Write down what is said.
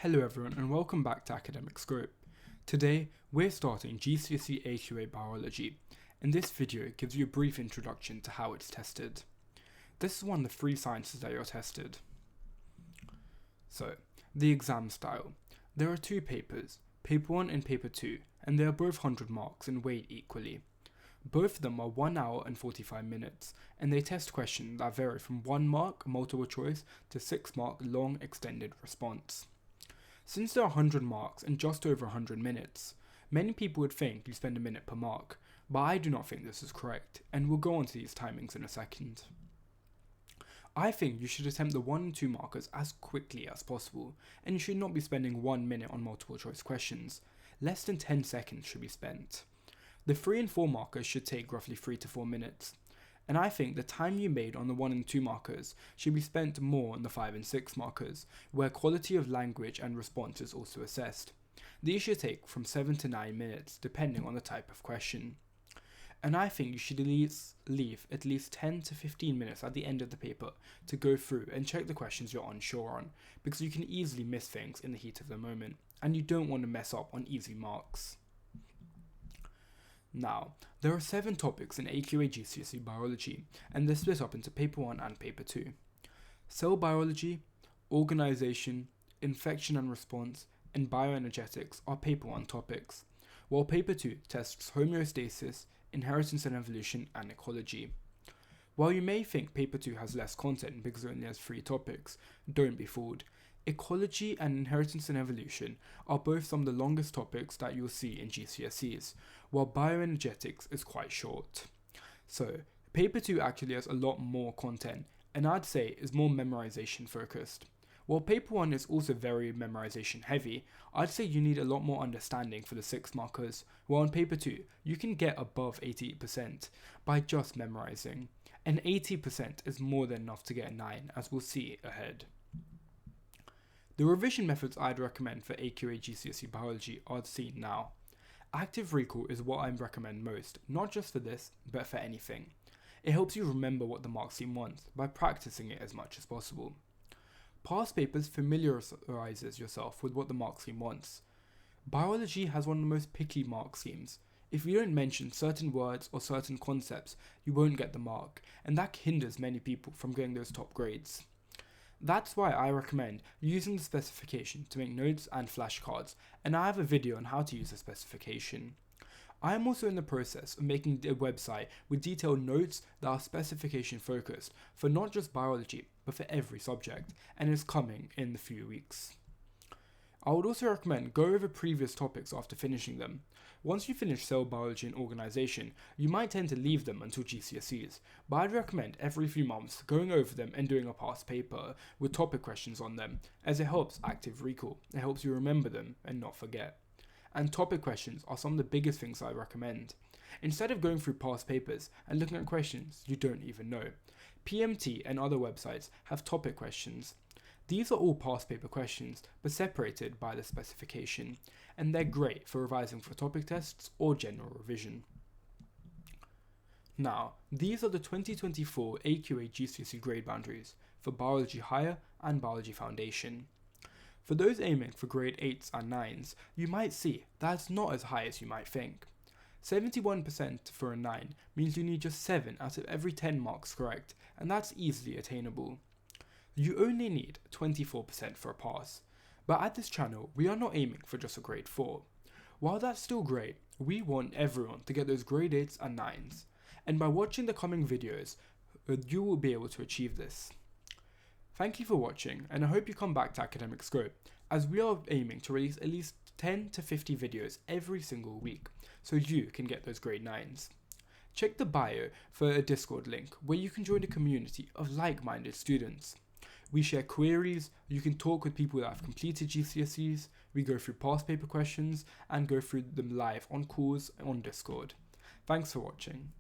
Hello everyone and welcome back to Academicscope. Today we're starting GCSE AQA Biology, and this video gives you a brief introduction to how it's tested. This is one of the three sciences that you're tested. So, the exam style. There are two papers, paper 1 and paper 2, and they are both 100 marks and weighed equally. Both of them are 1 hour and 45 minutes, and they test questions that vary from 1 mark multiple choice to 6 mark long extended response. Since there are 100 marks and just over 100 minutes, many people would think you spend a minute per mark, but I do not think this is correct, and we'll go on to these timings in a second. I think you should attempt the 1 and 2 markers as quickly as possible, and you should not be spending 1 minute on multiple choice questions. Less than 10 seconds should be spent. The 3 and 4 markers should take roughly 3 to 4 minutes. And I think the time you made on the 1 and 2 markers should be spent more on the 5 and 6 markers, where quality of language and response is also assessed. These should take from 7 to 9 minutes, depending on the type of question. And I think you should leave at least 10 to 15 minutes at the end of the paper to go through and check the questions you're unsure on, because you can easily miss things in the heat of the moment, and you don't want to mess up on easy marks. Now, there are 7 topics in AQA GCSE Biology, and they're split up into Paper 1 and Paper 2. Cell biology, organisation, infection and response, and bioenergetics are Paper 1 topics, while Paper 2 tests homeostasis, inheritance and evolution, and ecology. While you may think Paper 2 has less content because it only has 3 topics, don't be fooled. Ecology and inheritance and evolution are both some of the longest topics that you'll see in GCSEs, while bioenergetics is quite short. So, paper 2 actually has a lot more content, and I'd say is more memorization focused. While paper 1 is also very memorization heavy, I'd say you need a lot more understanding for the 6 markers, while on paper 2 you can get above 80% by just memorizing, and 80% is more than enough to get a 9, as we'll see ahead. The revision methods I'd recommend for AQA GCSE Biology are seen now. Active recall is what I recommend most, not just for this, but for anything. It helps you remember what the mark scheme wants by practicing it as much as possible. Past papers familiarizes yourself with what the mark scheme wants. Biology has one of the most picky mark schemes. If you don't mention certain words or certain concepts, you won't get the mark, and that hinders many people from getting those top grades. That's why I recommend using the specification to make notes and flashcards, and I have a video on how to use the specification. I am also in the process of making a website with detailed notes that are specification focused for not just biology, but for every subject, and is coming in a few weeks. I would also recommend go over previous topics after finishing them. Once you finish cell biology and organisation, you might tend to leave them until GCSEs, but I'd recommend every few months going over them and doing a past paper with topic questions on them, as it helps active recall. It helps you remember them and not forget. And topic questions are some of the biggest things I recommend. Instead of going through past papers and looking at questions you don't even know, PMT and other websites have topic questions. These are all past paper questions, but separated by the specification, and they're great for revising for topic tests or general revision. Now, these are the 2024 AQA GCSE grade boundaries for Biology Higher and Biology Foundation. For those aiming for grade 8s and 9s, you might see that's not as high as you might think. 71% for a 9 means you need just 7 out of every 10 marks correct, and that's easily attainable. You only need 24% for a pass, but at this channel we are not aiming for just a grade 4. While that's still great, we want everyone to get those grade 8s and 9s, and by watching the coming videos, you will be able to achieve this. Thank you for watching, and I hope you come back to Academicscope, as we are aiming to release at least 10 to 50 videos every single week, so you can get those grade 9s. Check the bio for a Discord link where you can join a community of like-minded students. We share queries, you can talk with people that have completed GCSEs, we go through past paper questions, and go through them live on calls on Discord. Thanks for watching.